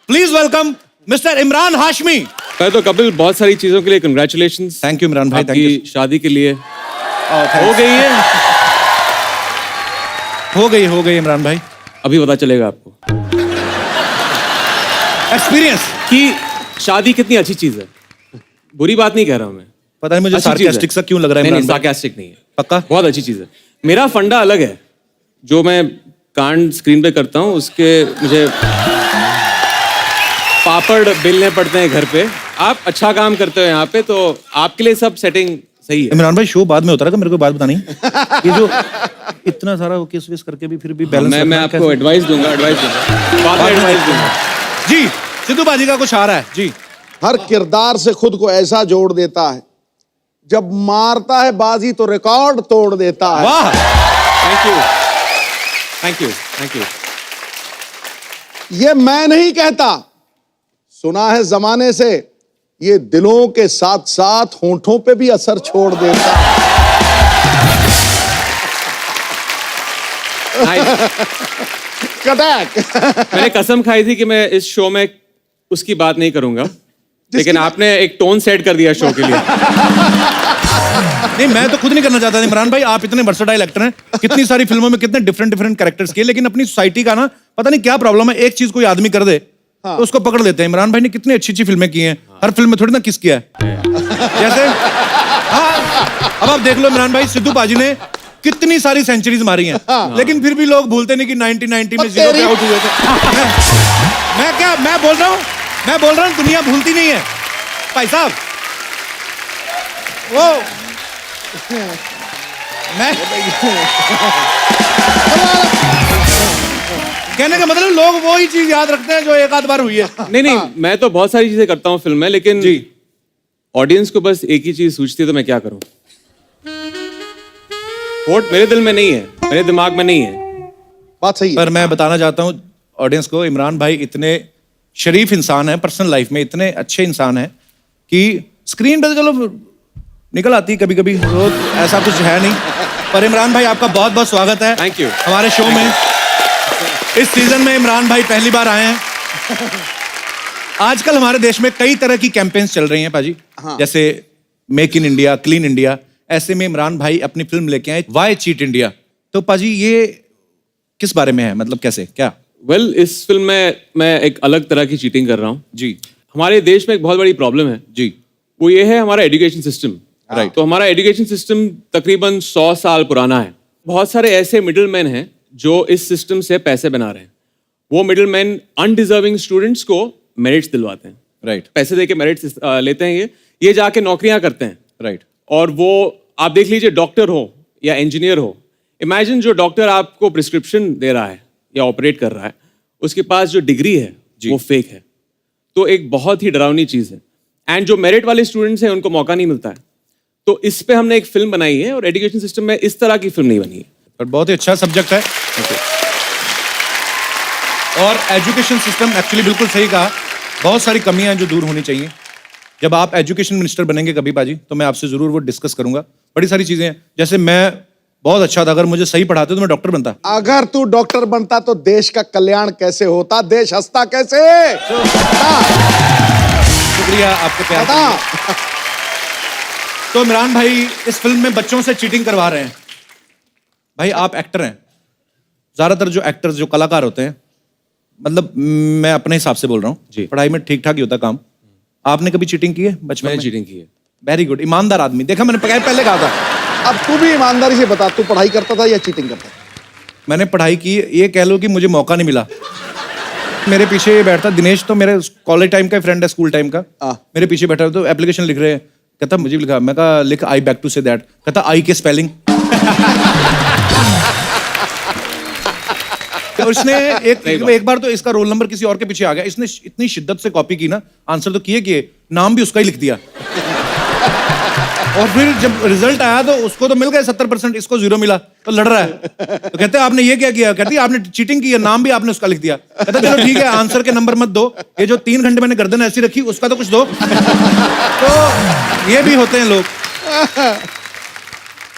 Please welcome mister Imran Hashmi. पहले तो कपिल बहुत सारी चीजों के लिए कंग्रेचुलेशंस। थैंक यू इमरान भाई, थैंक यू। आपकी शादी के लिए हो गई इमरान भाई। अभी पता चलेगा आपको एक्सपीरियंस कि शादी कितनी अच्छी चीज है। बुरी बात नहीं कह रहा हूं मैं, पता नहीं मुझे अच्छी चीज है। सार्कास्टिक सा क्यों लग रहा है नहीं इमरान भाई? सार्कास्टिक नहीं है, पक्का? बहुत अच्छी चीज है। मेरा फंडा अलग है, जो मैं कांड स्क्रीन पे करता हूँ उसके मुझे पापड़ बेलने पड़ते हैं घर पे। आप अच्छा काम करते हो यहाँ पे, तो आपके लिए सब सेटिंग सही है। इमरान भाई शो बाद में होता रहेगा, मेरे को बात बतानी ये जो इतना सारा किस विस करके भी फिर भी बैलेंस मैं आपको एडवाइस दूंगा बाद में एडवाइस दूंगा। जी सिद्धू बाजी का कुछ आ रहा है जी। हर किरदार से खुद को ऐसा जोड़ देता है, जब मारता है बाजी तो रिकॉर्ड तोड़ देता है। वाह, thank you thank you thank you. ये मैं नहीं कहता, सुना है जमाने से, ये दिलों के साथ साथ होंठों पे भी असर छोड़ देता है। कटैक। मैंने कसम खाई थी कि मैं इस शो में उसकी बात नहीं करूंगा, लेकिन आपने एक टोन सेट कर दिया शो के लिए। नहीं मैं तो खुद नहीं करना चाहता था इमरान भाई, आप इतने वर्सेटाइल एक्टर हैं, कितनी सारी फिल्मों में कितने डिफरेंट कैरेक्टर्स किए, लेकिन अपनी सोसाइटी का ना पता नहीं क्या प्रॉब्लम है, एक चीज कोई आदमी कर दे तो उसको पकड़ लेते हैं। इमरान भाई ने कितनी अच्छी फिल्में की हैं, हर फिल्म में थोड़ी ना किस किया है जैसे। हाँ अब आप देख लो इमरान भाई, सिद्धू बाजी ने कितनी सारी सेंचुरीज मारी हैं, लेकिन फिर भी लोग भूलते नहीं कि 1990 में 0 पे आउट हुए थे। मैं बोल रहा हूँ दुनिया भूलती नहीं है भाई साहब। वो मैं कहने का मतलब लोग वो ही चीज याद रखते हैं जो एक आध बार हुई है। नहीं मैं तो बहुत सारी चीजें करता हूँ फिल्म में, लेकिन जी ऑडियंस को बस एक ही चीज सूझती है, तो मैं क्या करूं। वोट मेरे दिल में नहीं है, मेरे दिमाग में नहीं है। बात सही है। पर मैं बताना चाहता हूँ ऑडियंस को, इमरान भाई इतने शरीफ इंसान है, पर्सनल लाइफ में इतने अच्छे इंसान है कि स्क्रीन पे तो चलो निकल आती है कभी कभी, तो ऐसा कुछ है नहीं। पर इमरान भाई आपका बहुत बहुत स्वागत है थैंक यू हमारे शो में। इस सीजन में इमरान भाई पहली बार आए हैं। आजकल हमारे देश में कई तरह की कैंपेन्स चल रही हैं पाजी, जैसे make in India, clean India. ऐसे में इमरान भाई अपनी फिल्म लेके आए व्हाई चीट इंडिया। तो पाजी ये किस बारे में है, मतलब कैसे क्या? वेल इस फिल्म में मैं एक अलग तरह की चीटिंग कर रहा हूँ जी। हमारे देश में एक बहुत बड़ी प्रॉब्लम है जी वो ये है हमारा एजुकेशन सिस्टम। राइट। तो हमारा एजुकेशन सिस्टम तकरीबन 100 साल पुराना है। बहुत सारे ऐसे मिडिल मैन हैं जो इस सिस्टम से पैसे बना रहे हैं। वो मिडिल मैन अनडिजर्विंग स्टूडेंट्स को मेरिट्स दिलवाते हैं। राइट पैसे देके मेरिट्स लेते हैं, ये जाके नौकरियां करते हैं। राइट। और वो आप देख लीजिए, डॉक्टर हो या इंजीनियर हो, इमेजिन जो डॉक्टर आपको प्रिस्क्रिप्शन दे रहा है या ऑपरेट कर रहा है, उसके पास जो डिग्री है वो फेक है। तो एक बहुत ही डरावनी चीज है। एंड जो मेरिट वाले स्टूडेंट्स हैं उनको मौका नहीं मिलता है। तो इस पे हमने एक फिल्म बनाई है, और एजुकेशन सिस्टम में इस तरह की फिल्म नहीं बनी है। पर बहुत ही अच्छा सब्जेक्ट है। और एजुकेशन सिस्टम एक्चुअली बिल्कुल सही कहा, बहुत सारी कमियां हैं जो दूर होनी चाहिए। जब आप एजुकेशन मिनिस्टर बनेंगे कभी बाजी, तो मैं आपसे जरूर वो डिस्कस करूंगा। बड़ी सारी चीजें हैं, जैसे मैं बहुत अच्छा था, अगर मुझे सही पढ़ाते तो मैं डॉक्टर बनता। अगर तू डॉक्टर बनता तो देश का कल्याण कैसे होता, देश हंसता कैसे? शुक्रिया आपके प्यार के लिए। तो इमरान भाई इस फिल्म में बच्चों से चीटिंग करवा रहे हैं। भाई आप एक्टर हैं, ज्यादातर जो एक्टर्स जो कलाकार होते हैं, मतलब मैं अपने हिसाब से बोल रहा हूँ, पढ़ाई में ठीक ठाक ही होता काम। आपने कभी चीटिंग की है बचपन में? चीटिंग की है। वेरी गुड, ईमानदार आदमी। देखा मैंने पहले कहा था। अब तू भी ईमानदारी से बता, तू पढ़ाई करता था या चीटिंग करता था? मैंने पढ़ाई की, ये कह लो कि मुझे मौका नहीं मिला। मेरे पीछे ये बैठता दिनेश, तो मेरे कॉलेज टाइम का फ्रेंड है, स्कूल टाइम का। मेरे पीछे बैठा तो एप्लीकेशन लिख रहे हैं, कहता मुझे भी लिखा। मैं कहा लिख आई बैक टू से दैट। कहता आई के स्पेलिंग। और इसने एक बार तो इसका रोल नंबर किसी और के पीछे आ गया, इसने इतनी शिद्दत से कॉपी की ना, आंसर तो किए नाम भी उसका ही लिख दिया। और फिर जब रिजल्ट आया तो उसको तो मिल गए 70%, इसको 0 मिला, तो लड़ रहा है। तो कहते हैं आपने ये क्या किया? कहती है आपने चीटिंग की है, नाम भी आपने उसका लिख दिया। कहता चलो ठीक है, आंसर के नंबर मत दो, ये जो 3 घंटे मैंने गर्दन ऐसी रखी उसका तो कुछ दो। तो ये भी होते हैं लोग।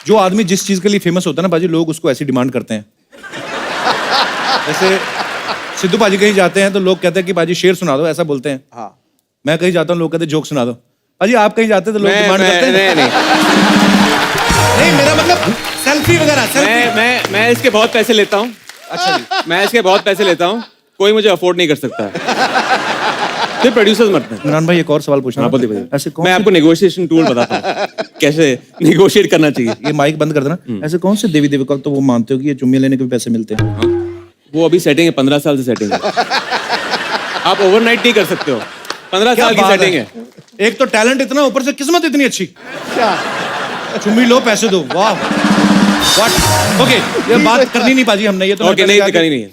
जो आदमी जिस चीज के लिए फेमस होता है ना बाजी, लोग उसको ऐसी डिमांड करते हैं। जैसे सिद्धू पाजी कहीं जाते हैं तो लोग कहते हैं कि पाजी शेर सुना दो, ऐसा बोलते हैं। हाँ मैं कहीं जाता हूँ लोग कहते हैं जोक सुना दो। पाजी आप कहीं जाते हैं तो लोग डिमांड करते हैं। नहीं नहीं मेरा मतलब सेल्फी वगैरह सेल्फी। मैं इसके बहुत पैसे लेता हूँ। अच्छा जी। मैं इसके बहुत पैसे लेता हूँ, कोई मुझे अफोर्ड नहीं कर सकता है। फिर प्रोड्यूसर्स मरते हैं। इमरान भाई एक और सवाल पूछना। हाँ, बोलिए। ऐसे कौन मैं आपको नेगोशिएशन टूल बताता हूँ कैसे नेगोशिएट करना चाहिए। ये माइक बंद कर देना। ऐसे कौन से देवी देवता तो वो मानते हो कि ये चुम्मी लेने के भी पैसे मिलते हैं? वो अभी सेटिंग है, 15 साल से सेटिंग है। आप ओवरनाइट नहीं कर सकते हो, 15 साल की सेटिंग है। एक तो टैलेंट इतना, ऊपर से किस्मत इतनी अच्छी। क्या चुम्मी लो पैसे दो, वाह व्हाट। ओके ये बात करनी नहीं पाजी हमने, ये तो ओके नहीं करनी नहीं है।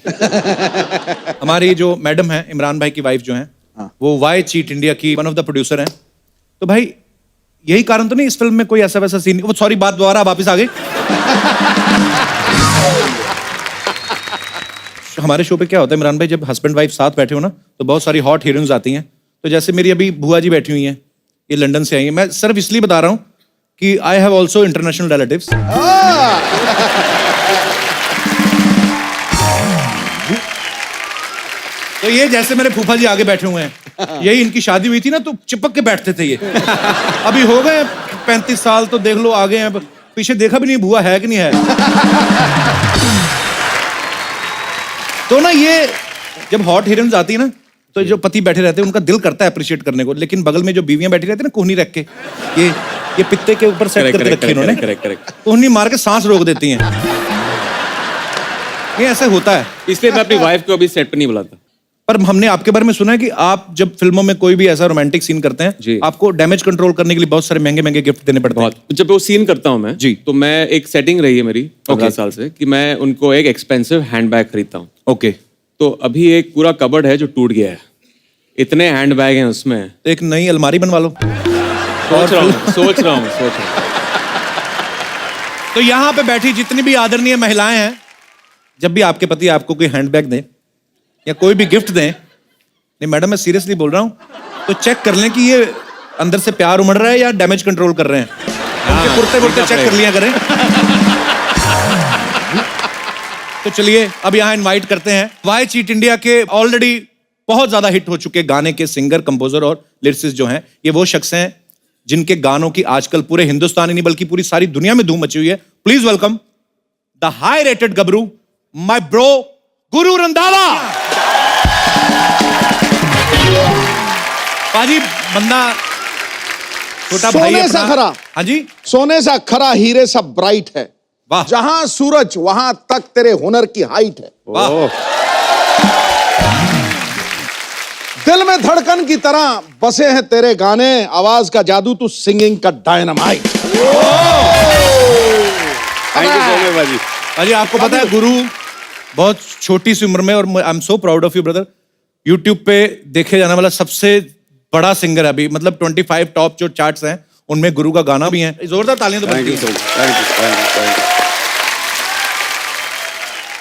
हमारी जो मैडम है इमरान भाई की वाइफ जो है वो वाई चीट इंडिया की वन ऑफ द प्रोड्यूसर हैं। तो भाई यही कारण तो नहीं इस फिल्म में कोई ऐसा वैसा सीन? वो सॉरी बात दोबारा वापस आ गई। हमारे शो पे क्या होता है इमरान भाई, जब हस्बैंड वाइफ साथ बैठे हो ना तो बहुत सारी हॉट हीरोइंस आती हैं। तो जैसे मेरी अभी बुआ जी बैठी हुई हैं, ये लंदन से आई हैं। मैं सिर्फ इसलिए बता रहा हूँ कि I have also international relatives. तो ये जैसे मेरे फूफा जी आगे बैठे हुए हैं, यही इनकी शादी हुई थी ना तो चिपक के बैठते थे ये। अभी हो गए 35 साल तो देख लो आगे हैं, पीछे देखा भी नहीं बुआ है कि नहीं है। तो ना ये जब हॉट हीरोइंस आती है ना तो जो पति बैठे रहते हैं उनका दिल करता है अप्रिशिएट करने को, लेकिन बगल में जो बीवियां बैठी रहती है ना कोहनी रख के, ये पित्ते के ऊपर सेट करके रखे इन्होंने, कोहनी मार के सांस रोक देती हैं। ये ऐसा होता है। इसलिए मैं अपनी वाइफ को अभी सेट पे नहीं बुलाता। पर हमने आपके बारे में सुना है कि आप जब फिल्मों में कोई भी ऐसा रोमांटिक सीन करते हैं आपको डैमेज कंट्रोल करने के लिए बहुत सारे महंगे महंगे गिफ्ट देने पड़ते हैं। जब वो सीन करता हूँ मैं जी, तो मैं एक सेटिंग रही है मेरी 15 साल से कि मैं उनको एक एक्सपेंसिव हैंडबैग खरीदता हूँ। ओके। तो अभी एक पूरा कबर्ड है जो टूट गया है, इतने हैंडबैग हैं उसमें। एक नई अलमारी बनवा लो। सोच रहा हूँ। तो यहाँ पे बैठी जितनी भी आदरणीय महिलाएं हैं, जब भी आपके पति आपको कोई हैंडबैग दें या कोई भी गिफ्ट दें, नहीं मैडम मैं सीरियसली बोल रहा हूँ, तो चेक कर लें कि ये अंदर से प्यार उमड़ रहा है या डैमेज कंट्रोल कर रहे हैं। उनके पुरते चेक कर लिया करें। तो चलिए अब यहाँ इनवाइट करते हैं वाई चीट इंडिया के ऑलरेडी बहुत ज्यादा हिट हो चुके गाने के सिंगर, कंपोजर और लिरिसिस्ट जो हैं। ये वो शख्स हैं जिनके गानों की आजकल पूरे हिंदुस्तान ही नहीं बल्कि पूरी सारी दुनिया में धूम मची हुई है। Please welcome the high rated Gabru, my bro Guru Randhawa. पाजी बंदा छोटा भाई सोने सा खरा। हाँ जी, सोने सा खरा हीरे सा ब्राइट है, वाह। जहां सूरज वहां तक तेरे हुनर की हाइट है। वाह। दिल में धड़कन की तरह बसे हैं तेरे गाने, आवाज का जादू तू सिंगिंग का dynamite. Thank you so much बाजी। अजी आपको पता है गुरु बहुत छोटी सी उम्र में, और I am so proud of you brother, YouTube पे देखे जाने वाला सबसे बड़ा सिंगर है अभी, मतलब 25 टॉप जो चार्ट्स हैं उनमें गुरु का गाना भी है। जोरदार तालियां तो बनती हैं।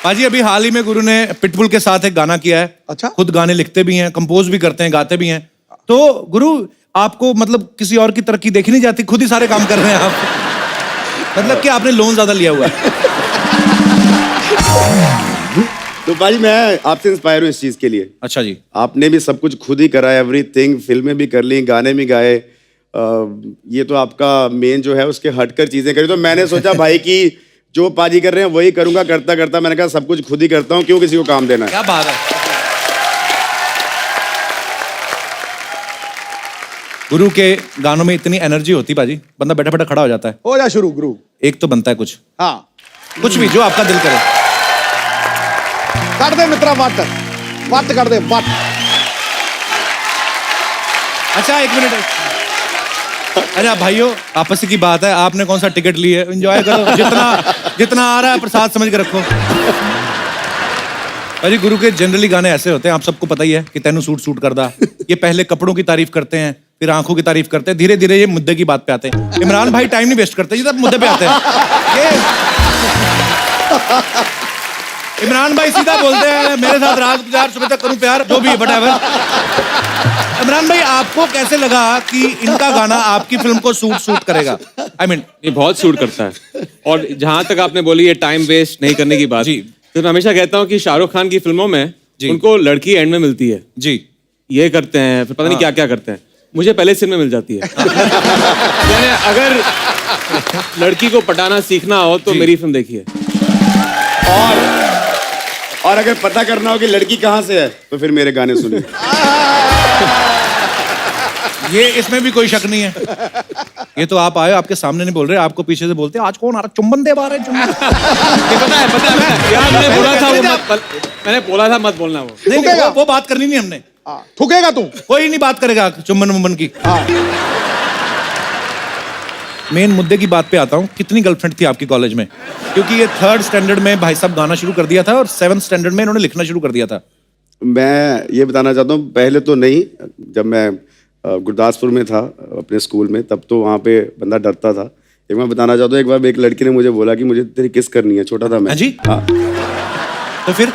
पाजी अभी हाल ही में गुरु ने पिटबुल के साथ एक गाना किया है। अच्छा। खुद गाने लिखते भी हैं, कंपोज भी करते हैं, गाते भी हैं। तो गुरु आपको मतलब किसी और की तरक्की देखी नहीं जाती, खुद ही सारे काम कर रहे हैं आप। मतलब कि आपने लोन ज्यादा लिया हुआ है। तो भाई मैं आपसे इंस्पायर हूँ इस चीज के लिए। अच्छा जी। आपने भी सब कुछ खुद ही करा है, एवरीथिंग, फिल्में भी कर ली, गाने भी गाए। ये तो आपका मेन जो है उसके हटकर चीजें करी। तो मैंने सोचा भाई कि जो पाजी कर रहे हैं वही करूंगा। करता करता मैंने कहा सब कुछ खुद ही करता हूँ, क्यों किसी को काम देना है। क्या बात है। गुरु के गानों में इतनी एनर्जी होती पाजी, बंदा बैठा बैठा खड़ा हो जाता है। हो जा शुरू गुरु। एक तो बनता है कुछ, हाँ कुछ भी जो आपका दिल करे। कर दे मित्रा वट कर दे वट। अच्छा एक मिनट। अरे भाइयों आपस की बात है, आपने कौन सा टिकट ली है, एंजॉय करो, जितना आ रहा है प्रसाद समझ के रखो। अरे गुरु के जनरली गाने ऐसे होते हैं, आप सबको पता ही है कि तेनू सूट करदा। ये पहले कपड़ों की तारीफ करते हैं, फिर आंखों की तारीफ करते हैं, धीरे धीरे ये मुद्दे की बात पे आते हैं। इमरान भाई टाइम नहीं वेस्ट करते, ये सब मुद्दे पे आते हैं। इमरान भाई सीधा बोलते हैं मेरे साथ रात गुजार, सुबह तक करूं प्यार, जो भी है व्हाटएवर। इमरान भाई आपको कैसे लगा कि इनका गाना आपकी फिल्म को सूट करेगा? आई मीन ये बहुत सूट करता है। और जहां तक आपने बोली ये टाइम वेस्ट नहीं करने की बात, जी। तो मैं हमेशा कहता हूँ कि शाहरुख खान की फिल्मों में उनको लड़की एंड में मिलती है, जी ये करते हैं, फिर पता नहीं क्या क्या करते हैं, मुझे पहले सीन में मिल जाती है। यानी अगर लड़की को पटाना सीखना हो तो मेरी फिल्म देखिए। और अगर पता करना हो कि लड़की कहाँ से है तो फिर मेरे गाने सुनिए। ये इसमें भी कोई शक नहीं है। ये तो आप आए, आपके सामने नहीं बोल रहे, आपको पीछे से बोलते हैं आज कौन आ रहा, चुम्बन दे आ रहा है, चुम्बन। ये पता है यार, मैंने बोला था मैंने बोला था मत बोलना वो। नहीं, वो बात करनी नहीं हमने। थूकेगा तू? कोई नहीं बात करेगा चुम्बन मुम्बन की। मेन मुद्दे की बात पे आता हूँ, कितनी गर्लफ्रेंड थी आपकी कॉलेज में? क्योंकि ये 3rd स्टैंडर्ड में भाई साहब गाना शुरू कर दिया था और 7th स्टैंडर्ड में इन्होंने लिखना शुरू कर दिया था। मैं ये बताना चाहता हूँ, पहले तो नहीं, जब मैं गुरदासपुर में था अपने स्कूल में, तब तो वहाँ पे बंदा डरता था। एक मैं बताना चाहता हूँ, एक बार एक लड़की ने मुझे बोला कि मुझे तेरी किस करनी है, छोटा था मैं। हाँ जी? हाँ। तो फिर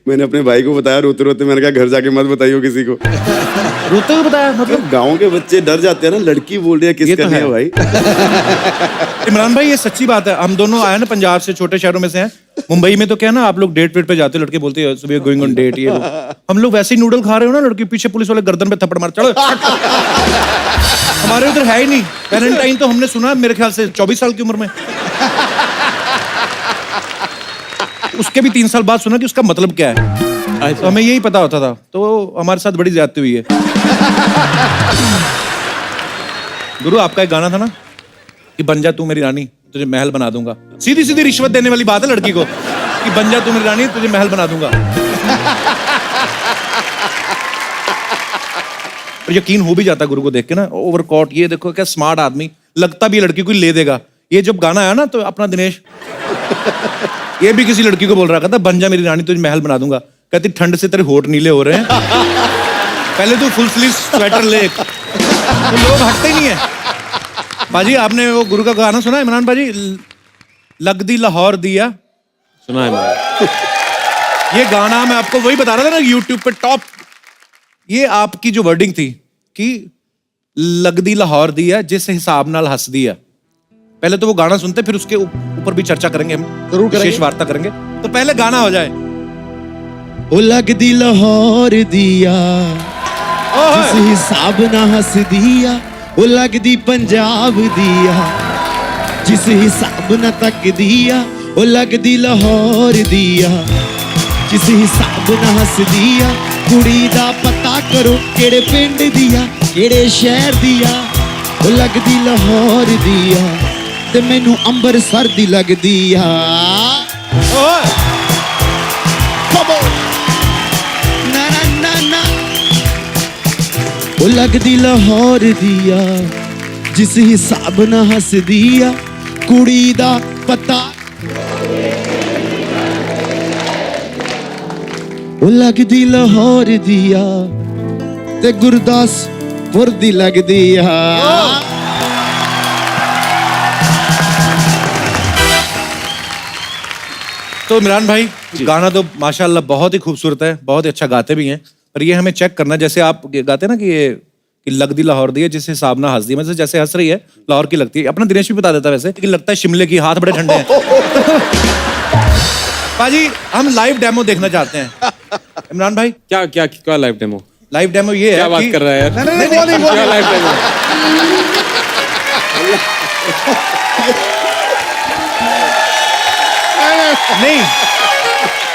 मैंने अपने भाई को बताया रोते रोते, मैंने कहा घर जाके मत बताइयो किसी को। रोते हुए बताया? मतलब गाँव के बच्चे डर जाते हैं ना, लड़की बोल रही है किस करनी है भाई। इमरान भाई ये सच्ची बात है, हम दोनों आए ना पंजाब से, छोटे शहरों में से हैं। मुंबई में तो क्या ना, आप लोग डेट वेट पे जाते हो, लड़के बोलते हैं सुबह गोइंग ऑन डेट, ये हम लोग वैसे ही नूडल खा रहे हो ना, लड़की पीछे पुलिस वाले गर्दन पे थप्पड़ मार, चलो। हमारे उधर है ही नहीं। वैलेंटाइन तो हमने सुना मेरे ख्याल से 24 साल की उम्र में, उसके भी 3 साल बाद सुना कि उसका मतलब क्या है। तो हमें यही पता होता था, तो हमारे साथ बड़ी ज्यादती हुई है। गुरु आपका एक गाना था ना कि बन जा तू मेरी रानी तुझे महल बना दूंगा, सीधी सीधी रिश्वत देने वाली बात है लड़की को कि बन जा तू मेरी रानी तुझे महल बना दूंगा। और यकीन हो भी जाता गुरु को देख के ना, ओवरकोट, ये देखो क्या स्मार्ट आदमी लगता भी, लड़की को ले देगा। ये जब गाना आया ना तो अपना दिनेश ये भी किसी लड़की को बोल रहा था, बन जा मेरी रानी तुझे महल बना दूंगा। कहती ठंड से तेरे होठ नीले हो रहे हैं, पहले तू फुल स्लीव स्वेटर ले। तो लोग हटते ही नहीं है। बाजी आपने वो गुरु का गाना सुना इमरान बाजी, लगदी लाहौर दिया? सुना है मैंने। ये गाना मैं आपको वही बता रहा था ना, यूट्यूब पे टॉप। ये आपकी जो वर्डिंग थी कि लगदी लाहौर दिया जिस हिसाब नाल हंस दिया। पहले तो वो गाना सुनते, फिर उसके ऊपर भी चर्चा करेंगे हम, जरूर करेंगे। विशेष वार्ता करेंगे। तो पहले गाना हो जाए। ओ लगदी लाहौर दिया जिस हिसाब ना हंस दिया, ओ लगदी पंजाब दिया जिस हिसाब ना तक दिया, ओ लगदी लाहौर दिया जिस हिसाब ना हंस दिया। कुड़ी दा पता करो केड़े पिंड दिया केड़े शहर दिया, ओ लगदी लाहौर दिया ते मैनू अंबरसर दी लगदी आ। ना ना ना ना ओ लगदी लाहौर दिया जिस हिसाब ना हंस दिया, कुड़ी दा पता ओ लगदी लाहौर दिया ते गुरदासपुर दी लगदी आ। तो इमरान भाई गाना तो माशाल्लाह बहुत ही खूबसूरत है, बहुत ही अच्छा गाते भी हैं, पर ये हमें चेक करना, जैसे आप गाते ना कि ये कि लगदी लाहौर दी है जिस हिसाब ना हंस दी, मतलब जैसे हंस रही है लाहौर की लगती है। अपना दिनेश भी बता देता वैसे कि लगता है शिमले की, हाथ बड़े ठंडे हैं। पाजी हम लाइव डेमो देखना चाहते हैं। इमरान भाई क्या क्या क्या लाइव डेमो? लाइव डेमो ये है क्या बात कर रहा है यार? नहीं, क्या लाइव डेमो? नहीं,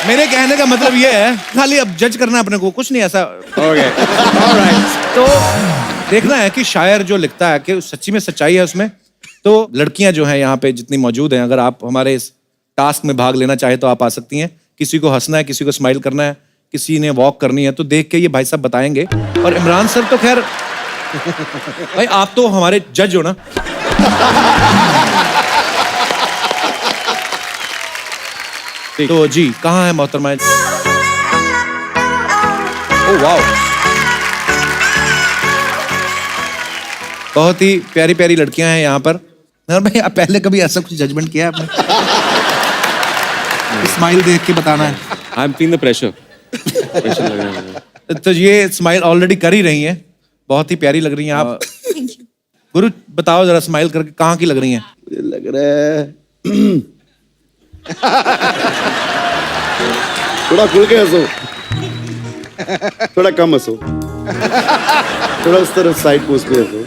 मेरे कहने का मतलब ये है, खाली अब जज करना अपने को, कुछ नहीं ऐसा। Okay, alright. तो देखना है कि शायर जो लिखता है कि सच्ची में सच्चाई है उसमें। तो लड़कियां जो हैं यहाँ पे जितनी मौजूद हैं, अगर आप हमारे इस टास्क में भाग लेना चाहे तो आप आ सकती हैं। किसी को हंसना है, किसी को स्माइल करना है, किसी ने वॉक करनी है, तो देख के ये भाई साहब बताएंगे। और इमरान सर तो खैर भाई आप तो हमारे जज हो ना। तो जी कहाँ है मोहतरमा? ओह वाओ, बहुत ही प्यारी प्यारी लड़कियां हैं यहाँ पर। भाई आप पहले कभी ऐसा कुछ जजमेंट किया है आपने? स्माइल देख के बताना है। I am feeling the pressure. Pressure लग रहा है मुझे। तो ये स्माइल ऑलरेडी कर ही रही हैं, बहुत ही प्यारी लग रही हैं आप। गुरु बताओ जरा स्माइल करके कहाँ की लग रही हैं? मुझे लग रहा है थोड़ा खुल के हंसो, थोड़ा कम हंसो, थोड़ा उस तरफ साइड पोस्ट पे हंसो।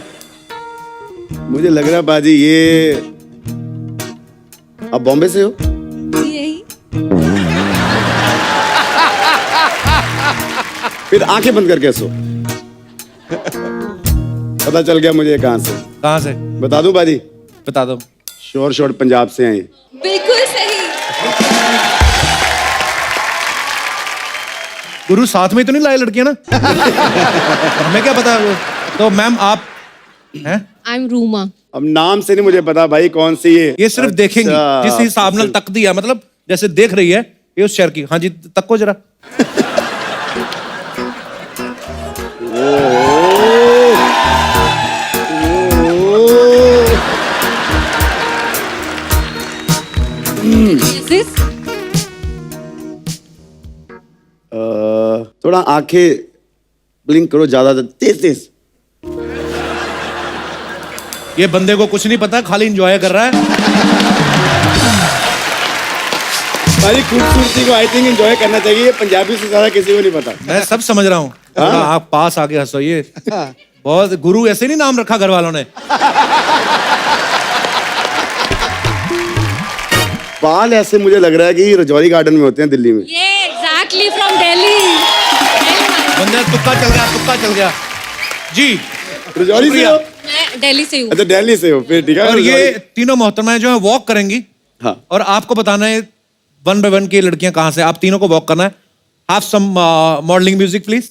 मुझे लग रहा है बाजी ये आप बॉम्बे से हो? यही फिर आंखें बंद करके हंसो। पता चल गया मुझे कहाँ से। कहाँ से? बता दूं बाजी? बता दो। श्योर शॉट पंजाब से आए। बिल्कुल सही। गुरु साथ में तो नहीं लाए लड़कियां ना? हमें क्या पता। तो मैम आप हैं? I am Ruma. अब नाम से नहीं मुझे पता भाई कौन सी है। ये सिर्फ देखेंगी जिस हिसाब नाल तक दिया, मतलब जैसे देख रही है ये उस शहर की। हाँ जी तको जरा। This? थोड़ा आंखें ब्लिंक करो, ज्यादा तेज तेज। ये बंदे को कुछ नहीं पता, खाली एंजॉय कर रहा है। भाई खूबसूरती को आई थिंक एंजॉय करना चाहिए, पंजाबी से ज्यादा किसी को नहीं पता। मैं सब समझ रहा हूँ। आप पास आके हंसो। ये बहुत गुरु ऐसे नहीं नाम रखा घर वालों ने। बाल ऐसे मुझे लग रहा है कि रजौरी गार्डन में होते हैं दिल्ली में। ये exactly from Delhi. बंदा तुक्का चल गया, तुक्का चल गया जी। रजौरी से हो? मैं दिल्ली से हूँ। अच्छा दिल्ली से हो, फिर ठीक है। और ये तीनों मोहतरमाएं जो है वॉक करेंगी। हाँ। और आपको बताना है 1 by 1 की लड़कियां कहाँ से। आप तीनों को वॉक करना है। Have some modelling music please.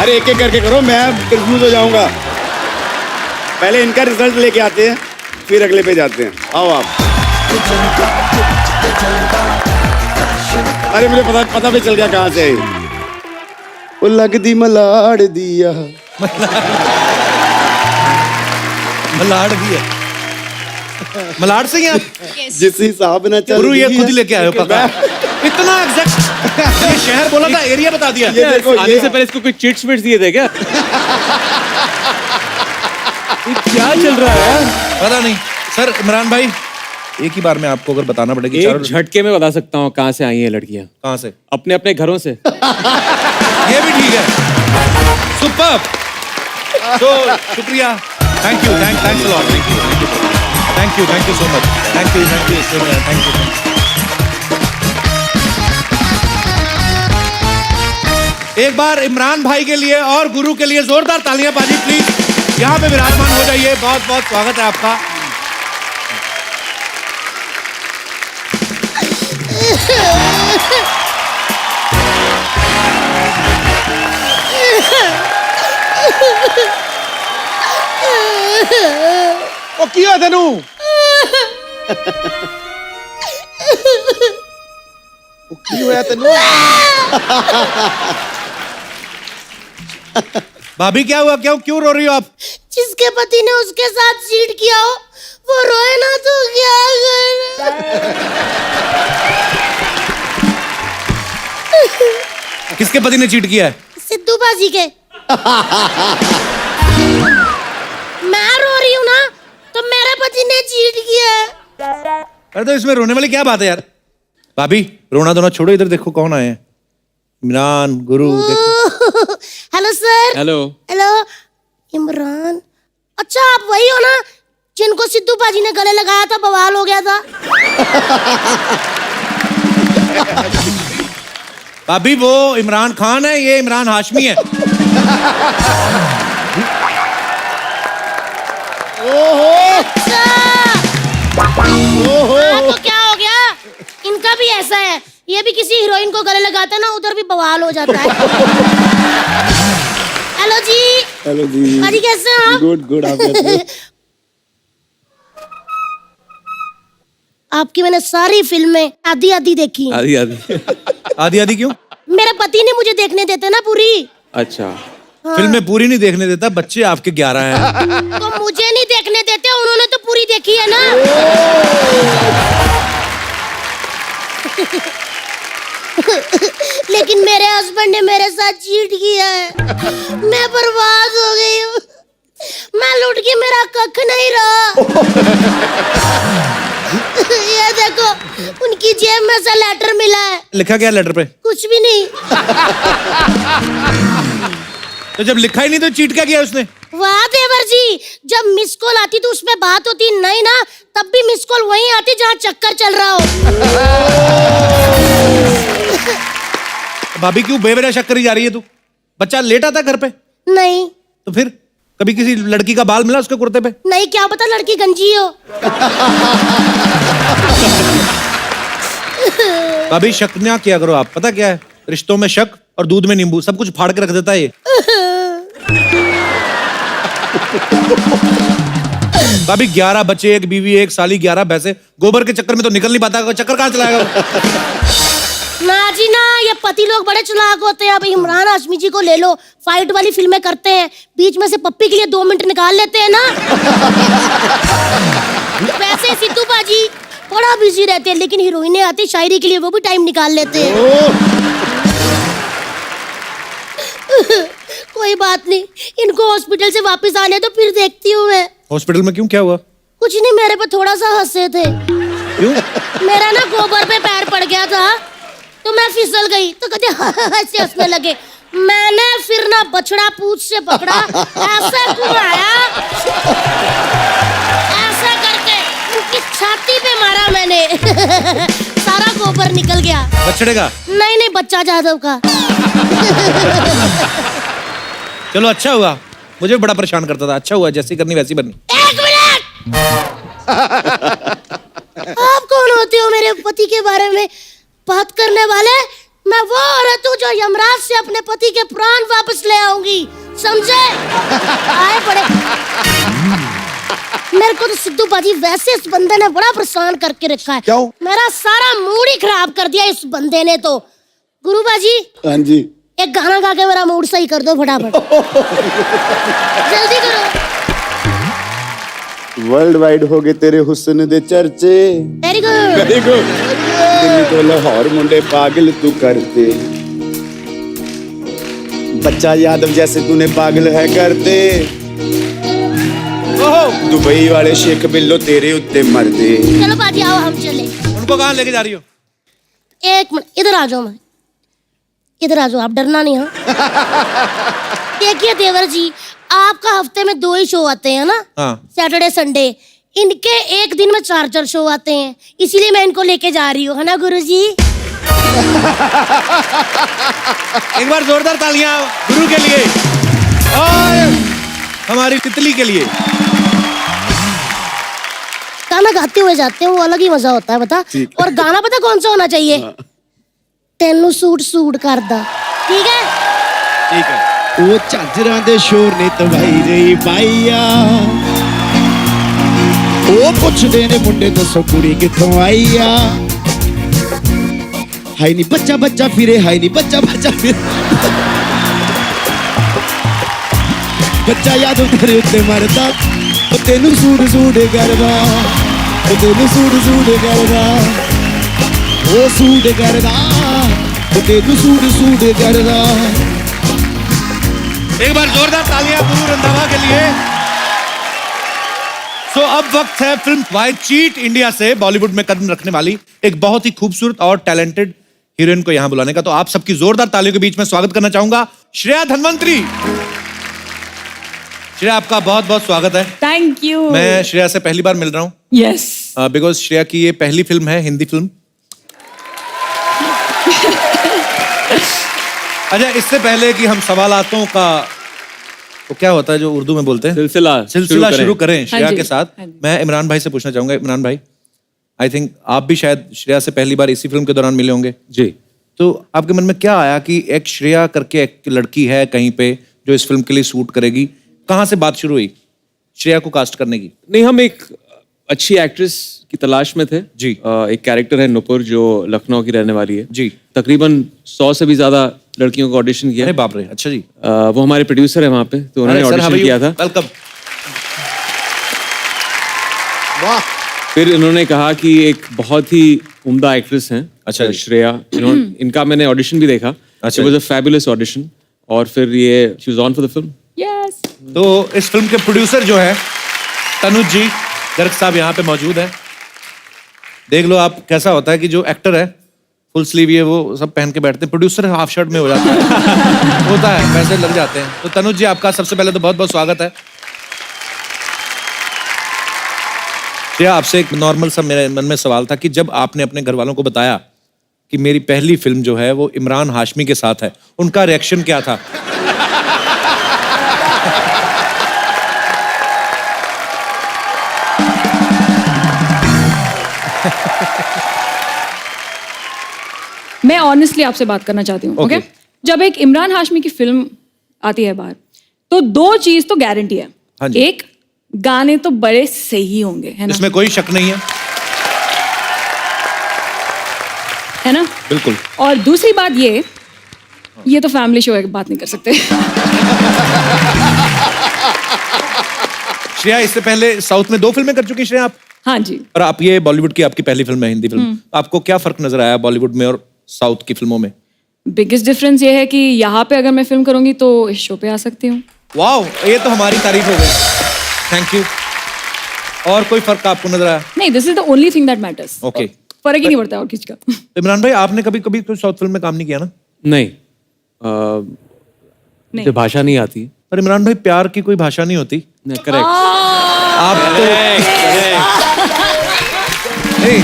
अरे एक एक करके करो, मैं कंफ्यूज हो जाऊंगा। पहले इनका रिजल्ट लेके आते हैं, फिर अगले पे जाते हैं। आओ आप। अरे मुझे पता भी चल गया कहाँ से है। वो लगदी मलाड़ दिया। मलाड़ भी है। मलाड़ से ही आप? जिस हिसाब ना चल गुरु ये रही खुद है। ही लेके आए हो पता। इतना एग्जैक्ट। ये शहर बोला था, एरिया बता दिया। ये देखो, आने से पहले इसको कोई चिट्स विट्स दिए थे क्या? ये क्या चल रहा है यार? पता नहीं सर। इमरान भाई एक ही बार में आपको अगर बताना पड़ेगा एक झटके में बता सकता हूँ कहाँ से आई है लड़कियाँ। कहाँ से? अपने अपने घरों से। ये भी ठीक है। सुपर। तो शुक्रिया। Thank you thanks a lot. Thank you so much. Thank you thank you. एक बार इमरान भाई के लिए और गुरु के लिए जोरदार तालियां पाजी प्लीज। यहाँ पे विराजमान हो जाइए। बहुत बहुत स्वागत है आपका। ओ किया तेनू? ओ की होया तेनू? भाभी क्या हुआ? क्यों रो रही हो आप? जिसके पति ने उसके साथ चीट किया हो वो रोए ना तो क्या करे? किसके पति ने चीट किया है? सिद्धू बाजी के। मैं रो रही हूँ ना तो मेरे पति ने चीट किया है। अरे तो इसमें रोने वाली क्या बात है यार? भाभी रोना धोना छोड़ो, इधर देखो कौन आए हैं। इमरान, गुरु देखो। Hello sir. Hello. Hello Imran. अच्छा आप वही हो ना जिनको सिद्धू बाजी ने गले लगाया था, बवाल हो गया था? भाभी वो इमरान खान है, ये इमरान हाशमी है। अच्छा। हाँ, तो क्या हो गया? इनका भी ऐसा है, ये भी किसी हीरोइन को गले लगाता है ना उधर भी बवाल हो जाता है। हेलो जी। हेलो जी। अजी कैसे हैं आप? गुड आप कैसे हो? आपकी मैंने सारी फिल्में आधी आधी देखी हैं। आदि आदि। आधी आधी क्यों? मेरे पति ने मुझे देखने देते ना पूरी। अच्छा। फिल्में पूरी नहीं देखने देता, बच्चे आपके 11 हैं। तो मुझे नहीं देखने देते, उन्होंने तो पूरी देखी है ना। लेकिन मेरे हस्बैंड ने मेरे साथ चीट किया है। मैं बर्बाद हो गई हूँ। मैं लुट के मेरा कख नहीं रहा। ये देखो, उनकी जेब में से लेटर मिला है। लिखा क्या लेटर पे? कुछ भी नहीं। तो जब लिखा ही नहीं तो चीट क्या किया उसने? वाह देवर जी, जब मिस कॉल आती तो उसमें बात होती, नहीं ना तब भी मिस कॉल वहीं आती जहाँ चक्कर चल रहा हो। भाभी क्यों बेवजह शक करी जा रही है तू? बच्चा लेटा था घर पे? नहीं तो फिर कभी किसी लड़की का बाल मिला उसके कुर्ते पे? नहीं, क्या पता लड़की गंजी हो। भाभी शक ना किया करो आप, पता क्या है रिश्तों में शक और दूध में नींबू सब कुछ फाड़ के रख देता है ये। भाभी 11 बच्चे, एक बीवी, एक साली, 11 भैंसे, गोबर के चक्कर में तो निकल नहीं पाता, चक्कर कहाँ चलाएगा वो? ना जी ना, ये पति लोग बड़े चालाक होते हैं। अब इमरान हाशमी जी को ले लो, फाइट वाली फिल्में करते हैं, बीच में से पप्पी के लिए 2 मिनट निकाल लेते हैं ना। वैसे सिद्धू बाजी बड़ा बिजी रहते हैं, लेकिन हीरोइनें आती शायरी के लिए वो भी टाइम निकाल लेते हैं। कोई बात नहीं, इनको हॉस्पिटल से वापस आने तो फिर देखती हूँ मैं। हॉस्पिटल में क्यों, क्या हुआ? कुछ नहीं, मेरे पे थोड़ा सा हंसे थे। क्यों? मेरा ना गोबर पे पैर पड़ गया था तो मैं फिसल गई, तो कहते ऐसे हंसने लगे। मैंने फिर ना बछड़ा पूंछ से पकड़ा, ऐसे घुमाया, ऐसे करके उनकी छाती पे मारा मैंने। सारा गोबर निकल गया। बछड़े का? नहीं नहीं, बच्चा जादव का। चलो अच्छा हुआ, मुझे बड़ा परेशान करता था, अच्छा हुआ जैसी करनी वैसी बननी। 1 मिनट। आप कौन होते हो मेरे पति के बारे में बात करने वाले? मैं वो औरत हूँ जो यमराज से अपने पति के प्राण वापस ले आऊंगी, समझे? आए पड़े। मेरे को तो सिद्धू बाजी वैसे इस बंदे ने बड़ा परेशान करके रखा है। क्यों? मेरा सारा मूड ही खराब कर दिया इस बंदे ने तो। गुरु बाजी, हाँ जी, एक गाना गा के मेरा मूड सही कर दो फटाफट। जल्दी करो। वर्ल्ड वाइड हो गए तेरे हुस्न दे चर्चे, very good. Very good. Delhi तो लाहौर मुंडे पागल तू करते, बच्चा यादव जैसे तूने पागल है करते, दुबई वाले शेख बिल्लो तेरे उत्ते मरते। चलो बाजी आओ हम चले। उनको कहाँ लेके जा रही हो? 1 मिनट, इधर आ जाओ। मैं इधर आ जाओ, आप डरना नहीं। हाँ देखिए देवर जी, आपका हफ्ते में 2 ही शो आते हैं ना, हाँ। Saturday Sunday. इनके एक दिन में 4 शो आते हैं, इसीलिए मैं इनको लेके जा रही हूँ, है ना गुरुजी? एक बार जोरदार तालियां गुरु के लिए और हमारी तितली के लिए। गाना गाते हुए जाते हैं, वो अलग ही मजा होता है, बता। और गाना पता कौन सा होना चाहिए? तेनू सूट सूट करदा, ठीक है? ठीक है। ਉਹ ਝਾਂਜਰਾਂ ਦੇ ਸ਼ੋਰ ਨੇ ਤਬਾਈ ਰਹੀ ਪਾਈਆ, ਉਹ ਪੁੱਛਦੇ ਨੇ ਮੁੰਡੇ ਦੱਸੋ ਕੁੜੀ ਕਿੱਥੋਂ ਆਈ ਆ, ਹਾਈ ਨੀ ਬੱਚਾ ਬੱਚਾ ਫਿਰੇ, ਹਾਈ ਨੀ ਬੱਚਾ ਬੱਚਾ ਫਿਰੇ, ਬੱਚਾ ਯਾਦੋਂ ਤੇਰੇ ਉੱਤੇ ਮਰਦਾ, ਉਹ ਤੈਨੂੰ ਸੂਟ ਸੂਟ ਕਰਦਾ, ਉਹ ਤੈਨੂੰ ਸੂਟ ਸੂਟ ਕਰਦਾ, ਉਹ ਸੂਟ ਕਰਦਾ, ਉਹ ਤੈਨੂੰ ਸੂਟ ਸੂਟ ਕਰਦਾ। एक बार जोरदार तालियां गुरु रंधावा के लिए। अब वक्त है फिल्म व्हाई चीट इंडिया से बॉलीवुड में कदम रखने वाली एक बहुत ही खूबसूरत और टैलेंटेड हीरोइन को यहां बुलाने का। तो आप सबकी जोरदार तालियों के बीच में स्वागत करना चाहूंगा श्रेया धन्वंतरी। श्रेया, आपका बहुत बहुत स्वागत है। Thank you. मैं श्रेया से पहली बार मिल रहा हूँ यस, बिकॉज श्रेया की ये पहली फिल्म है, हिंदी फिल्म। अच्छा, इससे पहले कि हम सवालातों का तो क्या होता है जो उर्दू में बोलते हैं, सिलसिला शुरू करें श्रेया के साथ, मैं इमरान भाई से पूछना चाहूंगा। इमरान भाई, आई थिंक आप भी शायद श्रेया से पहली बार इसी फिल्म के दौरान मिले होंगे जी। तो आपके मन में क्या आया कि एक श्रेया करके एक लड़की है कहीं पे जो इस फिल्म के लिए सूट करेगी? कहाँ से बात शुरू हुई श्रेया को कास्ट करने की? नहीं, हम एक अच्छी एक्ट्रेस की तलाश में थे जी। एक कैरेक्टर है नुपुर जो लखनऊ की रहने वाली है जी। तकरीबन 100 से भी ज्यादा लड़कियों को ऑडिशन किया। अरे बाप रे, अच्छा जी। वो हमारे प्रोड्यूसर है वहाँ पे, तो उन्होंने ऑडिशन किया था। वेलकम। वाह। फिर उन्होंने कहा कि एक बहुत ही उम्दा एक्ट्रेस हैं अच्छा जी। श्रेया, इनका मैंने ऑडिशन भी देखा. अच्छा. It was a fabulous audition. और फिर ये she was on for the film. Yes. तो इस फिल्म के प्रोड्यूसर जो है तनुज जी गर्ग साहब यहाँ पे मौजूद हैं. देख लो आप कैसा होता है कि जो एक्टर है फुल स्लीव ये वो सब पहन के बैठते हैं, प्रोड्यूसर हाफ शर्ट में हो जाता है. होता है, पैसे लग जाते हैं. तो तनुज जी आपका सबसे पहले तो बहुत बहुत स्वागत है. श्रेया, आपसे एक नॉर्मल सा मेरे मन में सवाल था कि जब आपने अपने घर वालों को बताया कि मेरी पहली फिल्म जो है वो इमरान हाशमी के साथ है, उनका रिएक्शन क्या था? मैं ऑनेस्टली आपसे बात करना चाहती हूँ. ओके, जब एक इमरान हाशमी की फिल्म आती है बाहर, तो दो चीज तो गारंटी है. हाँ जी. एक, गाने तो बड़े सही होंगे, है ना? इसमें कोई शक नहीं है. है ना? बिल्कुल. और दूसरी बात ये तो फैमिली शो है, बात नहीं कर सकते. श्रेया, इससे पहले साउथ में 2 फिल्में कर चुकी हैं श्रेया आप. हाँ जी. और आप ये बॉलीवुड की आपकी पहली फिल्म है, हिंदी फिल्म. आपको क्या फर्क नजर आया बॉलीवुड में और साउथ की फिल्मों में? बिगेस्ट डिफरेंस ये है कि यहाँ पे अगर मैं फिल्म करूंगी तो इस शो पे आ सकती हूँ. वाओ, ये तो हमारी तारीफ हो गई. Thank you. और कोई फर्क आपको नजर आया? नहीं, this is the only thing that matters. Okay. फर्क ही नहीं पड़ता और किसी का. इमरान भाई, आपने कभी कभी कोई साउथ फिल्म में काम नहीं किया ना? नहीं. मुझे भाषा नहीं आती. पर इमरान भाई, प्यार की कोई भाषा नहीं होती. करेक्ट. आप तो नहीं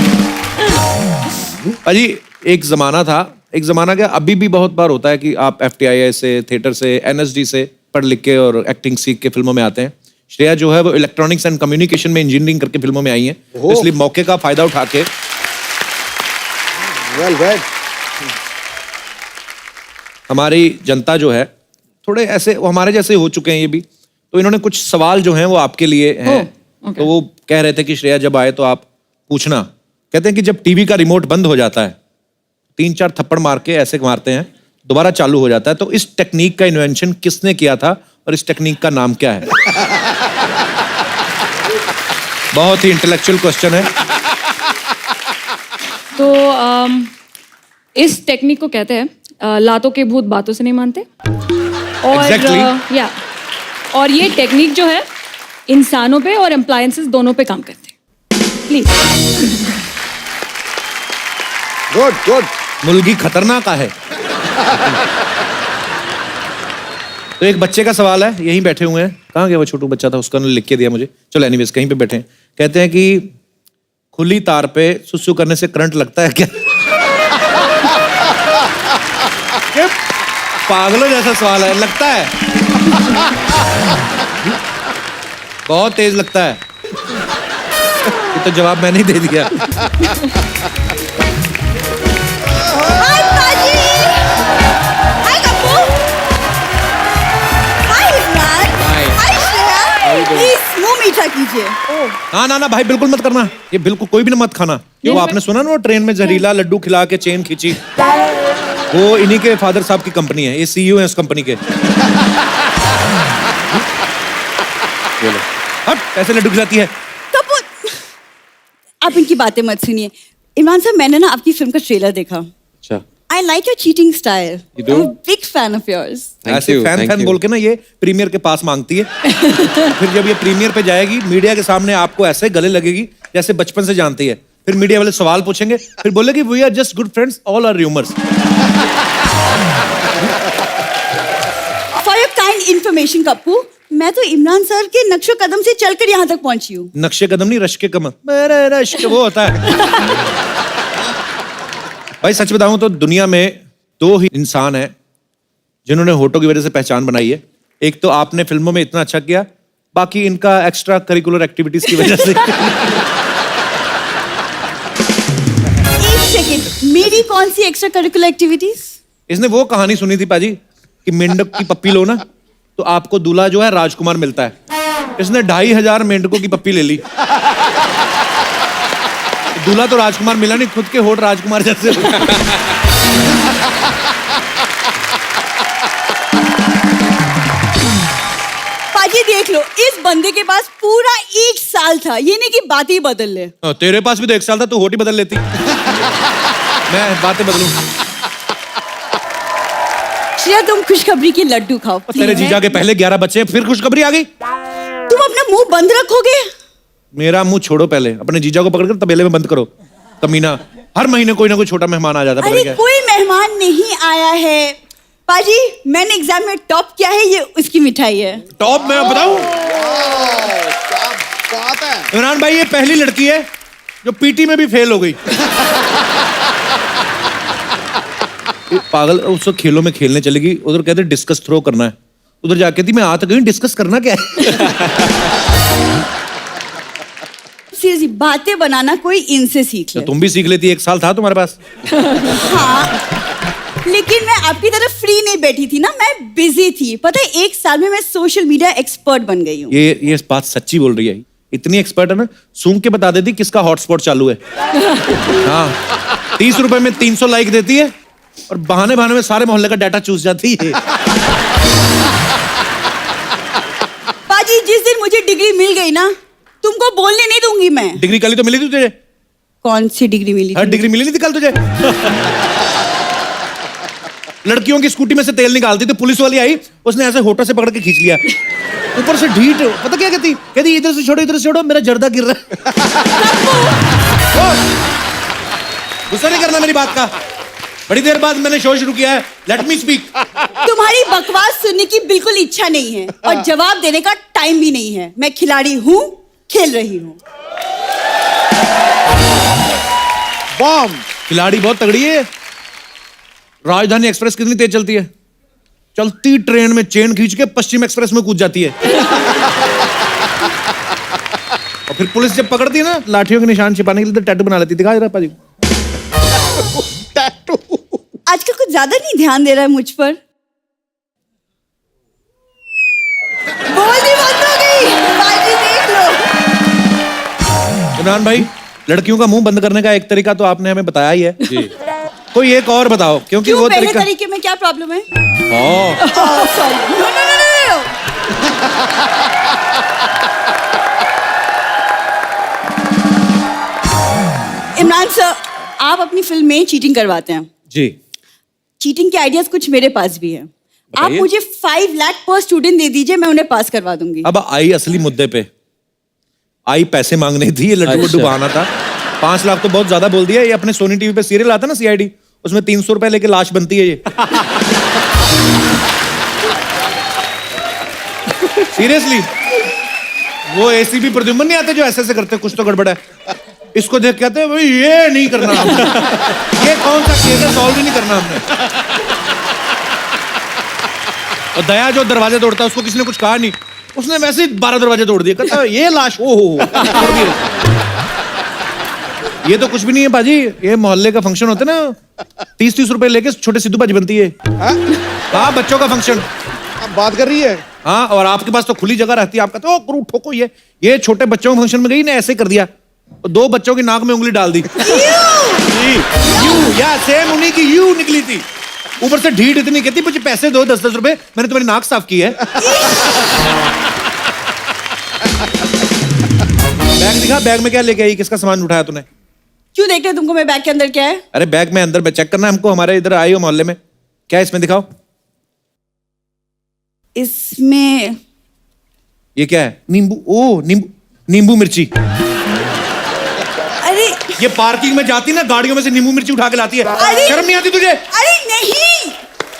अजी, एक जमाना क्या अभी भी बहुत बार होता है कि आप FTII से, थिएटर से, NSD से पढ़ लिख के और एक्टिंग सीख के फिल्मों में आते हैं. श्रेया जो है वो इलेक्ट्रॉनिक्स एंड कम्युनिकेशन में इंजीनियरिंग करके फिल्मों में आई हैं. तो इसलिए मौके का फायदा उठा के वेल वेल. हमारी जनता जो है थोड़े ऐसे वो हमारे जैसे हो चुके हैं ये भी, तो इन्होंने कुछ सवाल जो हैं वो आपके लिए हैं. okay. तो वो कह रहे थे कि श्रेया जब आए तो आप पूछना. कहते हैं कि जब टीवी का रिमोट बंद हो जाता है, 3-4 थप्पड़ मार के ऐसे मारते हैं, दोबारा चालू हो जाता है. तो इस टेक्निक का इन्वेंशन किसने किया था और इस टेक्निक का नाम क्या है? बहुत ही इंटेलेक्चुअल क्वेश्चन है. तो इस टेक्निक को कहते हैं लातों के भूत बातों से नहीं मानते. और Exactly. और ये टेक्निक जो है इंसानों पे और एम्प्लायंसेस दोनों पे काम करते हैं. प्लीज. Good good. मुर्गी खतरनाक है. तो एक बच्चे का सवाल है, यहीं बैठे हुए हैं. कहाँ गया वो छोटू बच्चा था, उसका लिख के दिया मुझे. चलो एनीवेज, कहीं पे बैठे हैं. कहते हैं कि खुली तार पे सुसु करने से करंट लगता है क्या? ये पागलों जैसा सवाल है. लगता है, बहुत तेज लगता है. ये तो जवाब मैंने ही दे दिया. हाय पाजी. हाय कप्पू. हाय इमरान. हाय श्रेया. प्लीज मुंह मीठा कीजिए. ना ना ना भाई, बिल्कुल मत करना. ये बिल्कुल कोई भी ना मत खाना. वो आपने सुना ना वो ट्रेन में जहरीला लड्डू खिला के चेन खींची, वो इन्हीं के फादर साहब की कंपनी है. ये CEO है उस कंपनी के. हट, कैसे लड्डू खिलाती है? कपूर, आप इनकी बातें मत सुनिए. इमरान साहब, मैंने ना आपकी फिल्म का ट्रेलर देखा. अच्छा. I like your cheating style. You do? Big fan of yours. ऐसे फैन बोल के ना ये प्रीमियर के पास मांगती है. फिर जब ये प्रीमियर पे जाएगी मीडिया के सामने आपको ऐसे गले लगेगी जैसे बचपन से जानती है. फिर मीडिया वाले सवाल पूछेंगे, फिर बोलेगी we are just good friends, all are rumours. For your kind information Kappu, मैं तो इमरान सर के नक्शो कदम से चलकर यहाँ तक पहुंची हूँ. नक्शे कदम नहीं, रश के कमर. मेरे रश के वो होता है. भाई सच बताऊं तो दुनिया में 2 ही इंसान हैं जिन्होंने होठों की वजह से पहचान बनाई है. एक तो आपने फिल्मों में इतना अच्छा किया, बाकी इनका एक्स्ट्रा करिकुलर एक्टिविटीज की वजह से. एक सेकंड, मेरी कौन सी एक्स्ट्रा करिकुलर एक्टिविटीज? इसने वो कहानी सुनी थी पाजी कि मेंढक की पप्पी लो ना तो आपको दूल्हा जो है राजकुमार मिलता है. इसने 2500 मेंढकों की पप्पी ले ली. दूल्हा तो राजकुमार मिला नहीं, खुद के होठ राजकुमार जैसे. पाजी देख लो, इस बंदे के पास पूरा 1 साल था. ये नहीं कि बात ही बदल ले. तेरे पास भी तो 1 साल था, तू होठ ही बदल लेती. मैं बातें बदलूं? श्रेया तुम खुशखबरी की लड्डू खाओ तेरे please। जीजा के पहले 11 बच्चे, फिर खुशखबरी आ गई। तुम अपना मुंह बंद रखोगे? मेरा मुंह छोड़ो, पहले अपने जीजा को पकड़कर तबेले में बंद करो। कमीना, हर महीने कोई ना कोई छोटा मेहमान आ जाता है, पता अरे क्या है? कोई मेहमान नहीं आया है पाजी, मैंने एग्जाम में टॉप किया है, ये उसकी मिठाई है। टॉप मैं बताऊं? क्या बात है। इमरान भाई ये पहली लड़की है जो पीटी में भी फेल हो गई। ये पागल, उसको खेलों में खेलने चलेगी, उधर कहते डिस्कस थ्रो करना है, उधर जाके थी मैं आ तो गई, डिस्कस करना क्या है? सीरियसली बातें बनाना कोई इनसे सीख तो ले। तुम भी सीख लेती, 1 साल था तुम्हारे पास। हाँ, लेकिन मैं आपकी तरफ फ्री नहीं बैठी थी ना, मैं बिजी थी। पता है 1 साल में मैं सोशल मीडिया एक्सपर्ट बन गई हूँ। ये बात सच्ची बोल रही है, इतनी एक्सपर्ट है ना, सूंघ के बता देती किसका हॉटस्पॉट चालू है। हाँ, 30 रुपए में 300 लाइक देती है और बहाने बहाने में सारे मोहल्ले का डाटा चूस जाती है। पाजी जिस दिन मुझे डिग्री मिल गई ना, तुमको बोलने नहीं दूंगी मैं। डिग्री कल ही तो मिली थी तुझे। कौन सी डिग्री मिली हर थी? डिग्री मिली नहीं थी कल तुझे। लड़कियों की स्कूटी में से तेल निकालती तो पुलिस वाली आई, उसने ऐसे होठों से पकड़ के खींच लिया, ऊपर से ढीठ। पता क्या कहती इधर से छोड़ो, इधर से छोड़ो, मेरा जर्दा गिर रहा है। गुस्सा नहीं करना मेरी बात का। बड़ी देर बाद मैंने शो शुरू किया है, लेट मी स्पीक। तुम्हारी बकवास सुनने की बिल्कुल इच्छा नहीं है और जवाब देने का टाइम भी नहीं है। मैं खिलाड़ी हूँ, खेल रही हूँ। बॉम्ब। खिलाड़ी बहुत तगड़ी है। राजधानी एक्सप्रेस कितनी तेज चलती है? चलती ट्रेन में चेन खींच के पश्चिम एक्सप्रेस में कूद जाती है। और फिर पुलिस जब पकड़ती है ना, लाठियों के निशान छिपाने के लिए तो टैटू बना लेती। दिखा जरा पाजी। टैटू। आजकल कुछ ज्यादा नहीं ध्यान दे रहा है मुझ पर। बोलती बंद हो गई। बाजी देख लो। इमरान भाई, लड़कियों का मुंह बंद करने का एक तरीका तो आपने हमें बताया ही है जी। कोई एक और बताओ, क्योंकि क्यों, वो पहले तरीके में क्या प्रॉब्लम है? Sorry, no no no no. Imran sir, आप अपनी फिल्म में चीटिंग करवाते हैं जी। चीटिंग के आइडियाज कुछ मेरे पास भी है। आप मुझे 5 लाख पर स्टूडेंट दे दीजिए, मैं उन्हें पास करवा दूंगी। अब आई असली मुद्दे पे। आई पैसे मांगने थी, ये लड्डू को डुबाना था। 5 लाख तो बहुत ज्यादा बोल दिया। ये अपने सोनी टीवी पे सीरियल आता ना CID, उसमें 300 रुपए लेके लाश बनती है ये। सीरियसली, वो ACP प्रद्युम्न नहीं आते जो ऐसे करते, कुछ तो गड़बड़ है। इसको देख के आते हैं भाई ये नहीं करना हमने। ये कौन सा केस है, सॉल्व ही नहीं करना हमने। और दया जो दरवाजे तोड़ता है, उसको किसी ने कुछ कहा नहीं, उसने वैसे ही 12 दरवाजे तोड़ दिए। कहता ये लाश तोड़ दिए। ये तो कुछ भी नहीं है बाजी, ये मोहल्ले का फंक्शन होता है ना, 30-30 रुपए लेके छोटे सिद्धू बाजी बनती है। हाँ, बच्चों का फंक्शन। अब बात कर रही है। हाँ, और आपके पास तो खुली जगह रहती है, आप कहते हो करू ठोको ये छोटे बच्चों के फंक्शन में गई ना, ऐसे कर दिया, 2 बच्चों की नाक में उंगली डाल दी। यू या सेम उन्हीं की यू निकली थी। ऊपर से ढीठ इतनी, कहती मुझे पैसे दो 10-10 रुपए, मैंने तुम्हारी नाक साफ की है। बैग दिखा, बैग में क्या लेके आई, किसका सामान उठाया तूने? क्यों देख रहे तुमको मैं बैग के अंदर क्या है? अरे बैग में अंदर चेक करना हमको, हमारे इधर आई हो मोहल्ले में, क्या है इसमें दिखाओ। इसमें ये क्या है? नींबू मिर्ची। अरे ये पार्किंग में जाती ना, गाड़ियों में से नींबू मिर्ची उठा के लाती है। अरे! शर्म नहीं आती तुझे? अरे नहीं,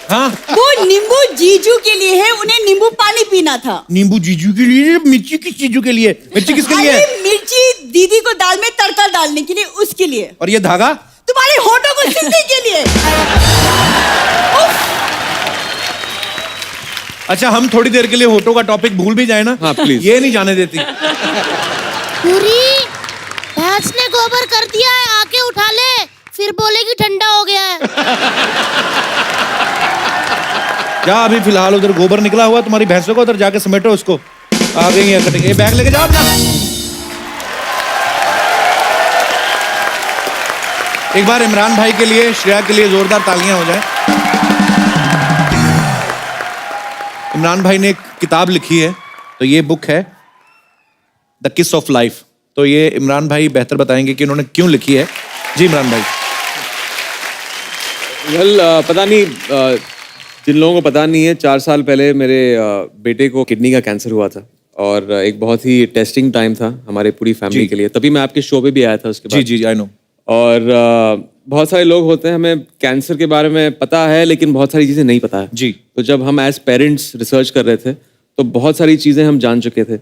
हाँ, वो नींबू जीजू के लिए है, उन्हें नींबू पानी पीना था। नींबू जीजू के लिए, मिर्ची किस चीजू के लिए? मिर्ची किसके लिए है? अरे मिर्ची दीदी को दाल में तड़का डालने के लिए, उसके लिए। और ये धागा? तुम्हारे होठों को सिलने के लिए। अच्छा, हम थोड़ी देर के लिए होठों का टॉपिक भूल भी जाए ना। हाँ, प्लीज। ये नहीं जाने देती। पूरी भैंस ने गोबर कर दिया है, आके उठा ले, फिर बोलेगी ठंडा हो गया है। जा, अभी फिलहाल उधर गोबर निकला हुआ तुम्हारी भैंसों को, उधर जाके समेटो उसको। आ गई है कटेंगे। ये बैग लेके जाओ अपना। एक बार इमरान भाई के लिए, श्रेया के लिए जोरदार तालियां हो जाए। इमरान भाई ने एक किताब लिखी है, तो ये बुक है द किस ऑफ लाइफ। तो ये इमरान भाई बेहतर बताएंगे कि उन्होंने क्यों लिखी है। जी इमरान भाई। वेल पता नहीं जिन लोगों को पता नहीं है 4 साल पहले मेरे बेटे को किडनी का कैंसर हुआ था और एक बहुत ही टेस्टिंग टाइम था हमारे पूरी फैमिली के लिए। तभी मैं आपके शो पे भी आया था उसके बाद। जी आई नो। और बहुत सारे लोग होते हैं, हमें कैंसर के बारे में पता है लेकिन बहुत सारी चीज़ें नहीं पता है। जी। तो जब हम एज पेरेंट्स रिसर्च कर रहे थे तो बहुत सारी चीज़ें हम जान चुके थे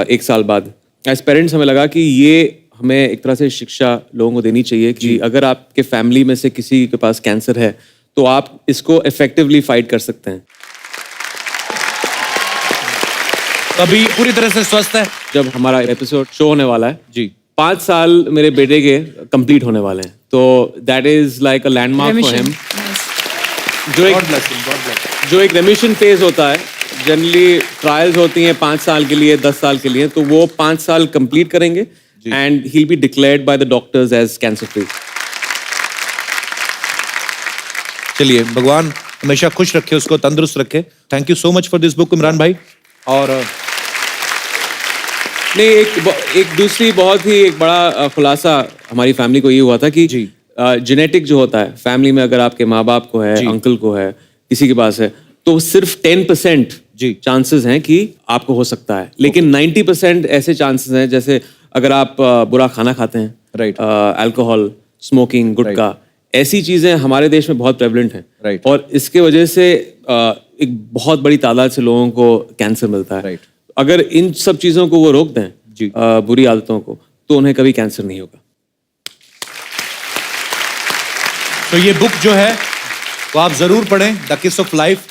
1 साल बाद। एज पेरेंट्स हमें लगा कि ये हमें एक तरह से शिक्षा लोगों को देनी चाहिए कि अगर आपके फैमिली में से किसी के पास कैंसर है तो आप इसको इफेक्टिवली फाइट कर सकते हैं। अभी पूरी तरह से स्वस्थ है। जब हमारा एपिसोड शो होने वाला है जी 5 साल मेरे बेटे के कंप्लीट होने वाले हैं, तो that is like a landmark for him. जो एक रेमिशन फेज होता है, जनरली ट्रायल्स होती हैं 5 साल के लिए 10 साल के लिए, तो वो 5 साल कंप्लीट करेंगे and he will be declared by the doctors as cancer free. चलिए भगवान हमेशा खुश रखे, उसको तंदुरुस्त रखे। Thank you so much for this book Imran भाई। और नहीं, एक दूसरी बहुत ही एक बड़ा खुलासा हमारी फैमिली को ये हुआ था कि जेनेटिक जो होता है फैमिली में, अगर आपके माँ बाप को है, अंकल को है, किसी के पास है, तो सिर्फ 10% चांसेस हैं कि आपको हो सकता है, लेकिन 90% ऐसे चांसेस हैं जैसे अगर आप बुरा खाना खाते हैं, राइट, अल्कोहल, स्मोकिंग, गुटखा, ऐसी चीजें हमारे देश में बहुत प्रेवलेंट हैं, राइट, और इसके वजह से एक बहुत बड़ी तादाद से लोगों को कैंसर मिलता है। राइट। अगर इन सब चीजों को वो रोक दें, बुरी आदतों को, तो उन्हें कभी कैंसर नहीं होगा। तो ये बुक जो है वो आप जरूर पढ़ें, द किस ऑफ लाइफ।